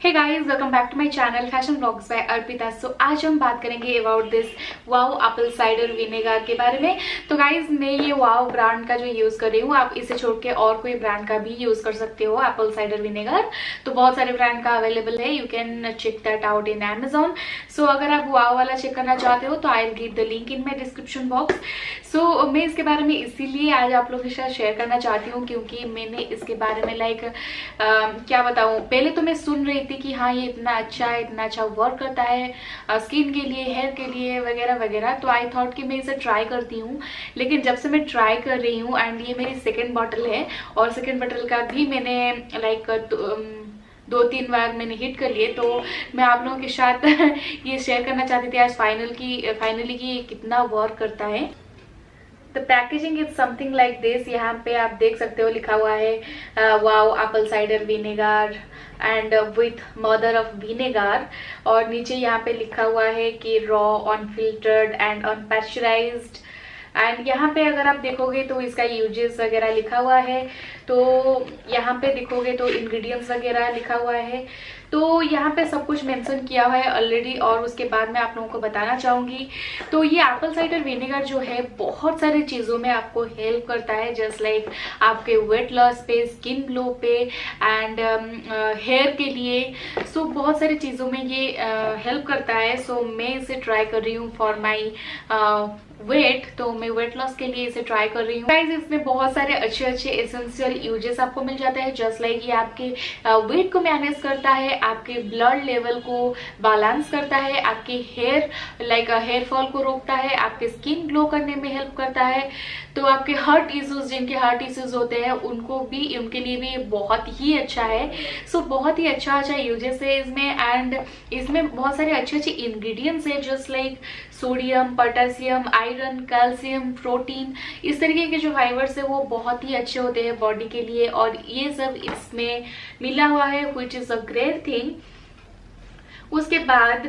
Hey guys, welcome back to my channel fashion blogs by Arpita. So आज हम बात करेंगे about this wow apple cider vinegar के बारे में। तो गाइस, मैं ये वाओ ब्रांड का जो यूज कर रही हूँ, आप इसे छोड़ के और कोई ब्रांड का भी यूज कर सकते हो एप्पल साइडर विनेगर। तो बहुत सारे ब्रांड का अवेलेबल है, you can check that out in Amazon। So अगर आप वाओ वाला चेक करना चाहते हो तो I will give the link in my description box. So मैं इसके बारे में इसीलिए आज आप लोगों के साथ शेयर करना चाहती हूँ क्योंकि मैंने इसके बारे में क्या बताऊँ, पहले तो मैं सुन रही थी कि हाँ ये इतना अच्छा वर्क करता है स्किन के लिए, हेयर के लिए वगैरह वगैरह। तो आई थॉट कि मैं इसे ट्राई करती हूँ। लेकिन जब से मैं ट्राई कर रही हूँ एंड ये मेरी सेकेंड बॉटल है और सेकेंड बॉटल का भी मैंने दो तीन बार मैंने हिट कर लिए। तो मैं आप लोगों के साथ ये शेयर करना चाहती थी आज फाइनली कि ये कितना वर्क करता है। The packaging is something like this. यहाँ पे आप देख सकते हो लिखा हुआ है wow apple cider vinegar and with mother of vinegar, और नीचे यहाँ पे लिखा हुआ है कि रॉ, अनफिल्टर्ड एंड अनपैस्चराइज्ड। एंड यहाँ पे अगर आप देखोगे तो इसका यूजेस वगैरह लिखा हुआ है। तो यहाँ पे देखोगे तो इंग्रेडिएंट्स वगैरह लिखा हुआ है। तो यहाँ पे सब कुछ मेंशन किया हुआ है ऑलरेडी, और उसके बाद मैं आप लोगों को बताना चाहूँगी। तो ये एप्पल साइडर विनेगर जो है बहुत सारी चीज़ों में आपको हेल्प करता है, जस्ट लाइक आपके वेट लॉस पे, स्किन ग्लो पे एंड हेयर के लिए। सो बहुत सारी चीज़ों में ये हेल्प करता है। सो मैं इसे ट्राई कर रही हूँ फॉर माई वेट। तो मैं वेट लॉस के लिए इसे ट्राई कर रही हूँ। गाइस, इसमें बहुत सारे अच्छे एसेंशियल यूजेस आपको मिल जाते हैं, जस्ट लाइक ये आपके वेट को मैनेज करता है, आपके ब्लड लेवल को बैलेंस करता है, आपके हेयर फॉल को रोकता है, आपके स्किन ग्लो करने में हेल्प करता है। तो आपके हार्ट इश्यूज, जिनके हार्ट इश्यूज होते हैं उनके लिए भी बहुत ही अच्छा है। सो बहुत ही अच्छा यूजेस है इसमें। एंड इसमें बहुत सारे अच्छे इंग्रेडिएंट्स है, just like sodium, potassium, iron, calcium, protein. इस तरीके के जो फाइबर्स है वो बहुत ही अच्छे होते हैं बॉडी के लिए, और ये सब इसमें मिला हुआ है, which is a great thing. उसके बाद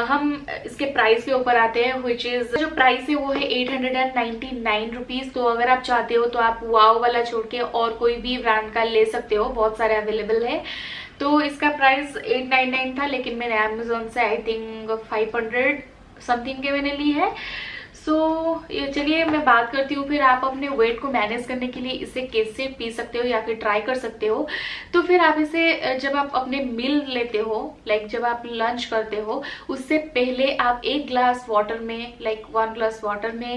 हम इसके प्राइस के ऊपर आते हैं, व्हिच इज जो प्राइस है वो है 899 रुपीज। तो अगर आप चाहते हो तो आप वाओ वाला छोड़ के और कोई भी ब्रांड का ले सकते हो, बहुत सारे अवेलेबल है। तो इसका प्राइस 899 था, लेकिन मैंने अमेजोन से आई थिंक 500 समथिंग के मैंने ली है। सो चलिए मैं बात करती हूँ फिर आप अपने वेट को मैनेज करने के लिए इसे कैसे पी सकते हो या फिर ट्राई कर सकते हो। तो फिर आप इसे जब आप अपने मील लेते हो, लाइक जब आप लंच करते हो, उससे पहले आप 1 ग्लास वाटर में, लाइक 1 ग्लास वाटर में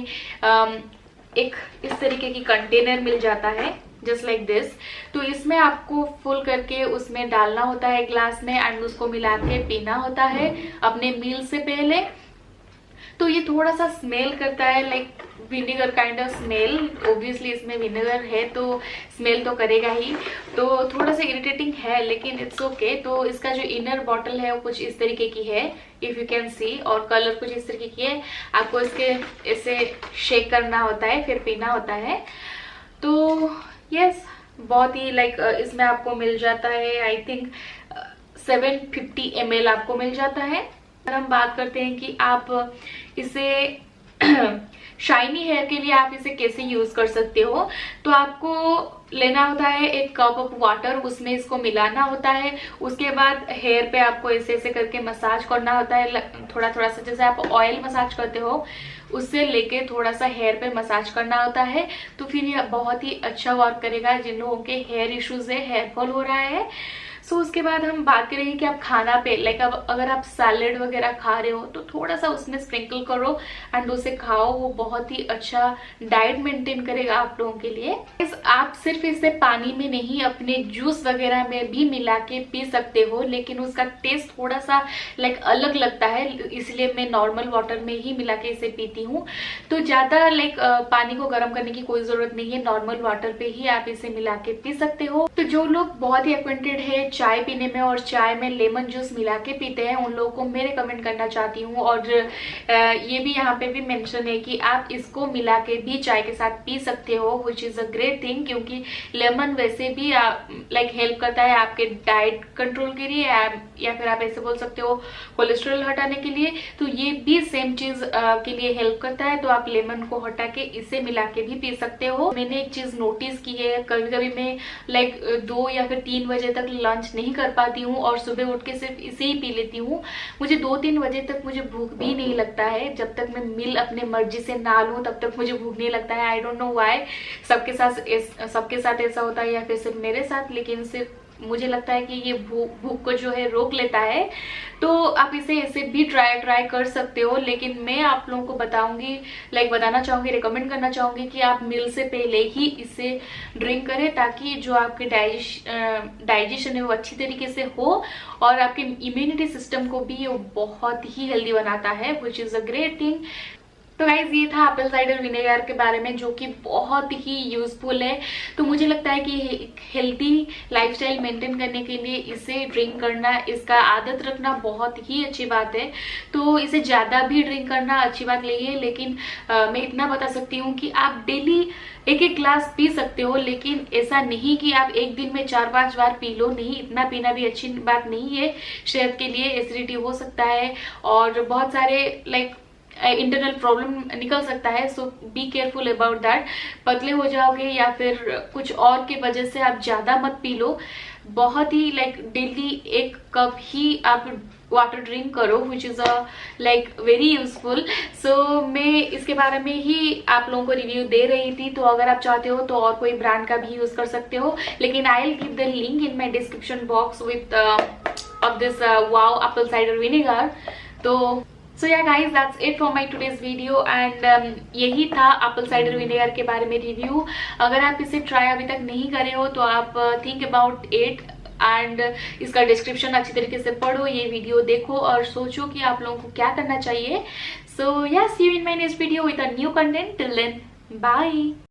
एक इस तरीके की कंटेनर मिल जाता है, जस्ट लाइक दिस। तो इसमें आपको फुल करके उसमें डालना होता है ग्लास में एंड उसको मिला के पीना होता है अपने मील से पहले। तो ये थोड़ा सा स्मेल करता है, like vinegar kind of smell. Obviously इसमें विनेगर है तो स्मेल तो करेगा ही, तो थोड़ा सा इरिटेटिंग है, लेकिन इट्स ओके। तो इसका जो इनर बॉटल है वो कुछ इस तरीके की है, इफ यू कैन सी, और कलर कुछ इस तरीके की है। आपको इसके ऐसे शेक करना होता है फिर पीना होता है। तो यस, बहुत ही लाइक इसमें आपको मिल जाता है आई थिंक 750 ml आपको मिल जाता है। अगर हम बात करते हैं कि आप इसे शाइनी हेयर के लिए आप इसे कैसे यूज कर सकते हो, तो आपको लेना होता है 1 कप ऑफ वाटर, उसमें इसको मिलाना होता है। उसके बाद हेयर पे आपको ऐसे ऐसे करके मसाज करना होता है, थोड़ा थोड़ा सा, जैसे आप ऑयल मसाज करते हो उससे लेके थोड़ा सा हेयर पे मसाज करना होता है। तो फिर ये बहुत ही अच्छा वर्क करेगा जिन लोगों के हेयर इश्यूज है, हेयर फॉल हो रहा है। सो उसके बाद हम बात करेंगे कि आप खाना पे, लाइक अगर आप सैलेड वगैरह खा रहे हो तो थोड़ा सा उसमें स्प्रिंकल करो एंड उसे खाओ, वो बहुत ही अच्छा डाइट मेंटेन करेगा आप लोगों के लिए। आप सिर्फ इसे पानी में नहीं, अपने जूस वगैरह में भी मिला के पी सकते हो, लेकिन उसका टेस्ट थोड़ा सा लाइक अलग लगता है, इसलिए मैं नॉर्मल वाटर में ही मिला के इसे पीती हूँ। तो ज्यादा लाइक पानी को गर्म करने की कोई जरूरत नहीं है, नॉर्मल वाटर पे ही आप इसे मिला के पी सकते हो। तो जो लोग बहुत ही एक्वेंटेड है चाय पीने में और चाय में लेमन जूस मिला के पीते हैं, उन लोगों को मैं रिकमेंड करना चाहती हूँ। और ये भी यहाँ पे भी मेंशन है कि आप इसको मिला के भी चाय के साथ पी सकते हो, which is a great thing, क्योंकि लेमन वैसे भी लाइक हेल्प करता है आपके डाइट कंट्रोल के लिए, या फिर आप ऐसे बोल सकते हो कोलेस्ट्रॉल हटाने के लिए। तो ये भी सेम चीज के लिए हेल्प करता है। तो आप लेमन को हटा के इसे मिला के भी पी सकते हो। मैंने एक चीज नोटिस की है, कभी कभी मैं लाइक 2 या फिर 3 बजे तक लंच लंच नहीं कर पाती हूँ और सुबह उठ के सिर्फ इसे ही पी लेती हूँ। मुझे 2-3 बजे तक मुझे भूख भी नहीं लगता है। जब तक मैं मिल अपने मर्जी से ना लूँ तब तक मुझे भूख नहीं लगता है। आई डोंट नो व्हाई, सबके साथ ऐसा होता है या फिर सिर्फ मेरे साथ, लेकिन सिर्फ मुझे लगता है कि ये भूख को जो है रोक लेता है। तो आप इसे भी ट्राई कर सकते हो, लेकिन मैं आप लोगों को बताना चाहूँगी, रिकमेंड करना चाहूँगी कि आप मील से पहले ही इसे ड्रिंक करें, ताकि जो आपके डाइजेशन है वो अच्छी तरीके से हो और आपके इम्यूनिटी सिस्टम को भी ये बहुत ही हेल्दी बनाता है, which is a great thing. तो गाइज ये था एप्पल साइडर विनेगर के बारे में, जो कि बहुत ही यूजफुल है। तो मुझे लगता है कि हेल्दी लाइफस्टाइल मेंटेन करने के लिए इसे ड्रिंक करना, इसका आदत रखना बहुत ही अच्छी बात है। तो इसे ज़्यादा भी ड्रिंक करना अच्छी बात नहीं है, लेकिन मैं इतना बता सकती हूँ कि आप डेली एक ग्लास पी सकते हो, लेकिन ऐसा नहीं कि आप एक दिन में 4-5 बार पी लो। नहीं, इतना पीना भी अच्छी बात नहीं है सेहत के लिए। एसिडिटी हो सकता है और बहुत सारे इंटरनल प्रॉब्लम निकल सकता है। सो बी केयरफुल अबाउट दैट। पतले हो जाओगे या फिर कुछ और की वजह से आप ज्यादा मत पी लो। बहुत ही डेली 1 कप ही आप वाटर ड्रिंक करो, विच इज वेरी यूजफुल। सो मैं इसके बारे में ही आप लोगों को रिव्यू दे रही थी। तो अगर आप चाहते हो तो और कोई ब्रांड का भी यूज कर सकते हो, लेकिन आई will give the link in my description box width of this wow apple cider vinegar. तो सो yeah guys, that's it for my today's video and यही था एप्पल साइडर विनेगर के बारे में रिव्यू। अगर आप इसे ट्राई अभी तक नहीं करे हो तो आप थिंक अबाउट इट एंड इसका डिस्क्रिप्शन अच्छी तरीके से पढ़ो, ये वीडियो देखो और सोचो कि आप लोगों को क्या करना चाहिए। So yes, see you in my next video with a new content. Till then, bye.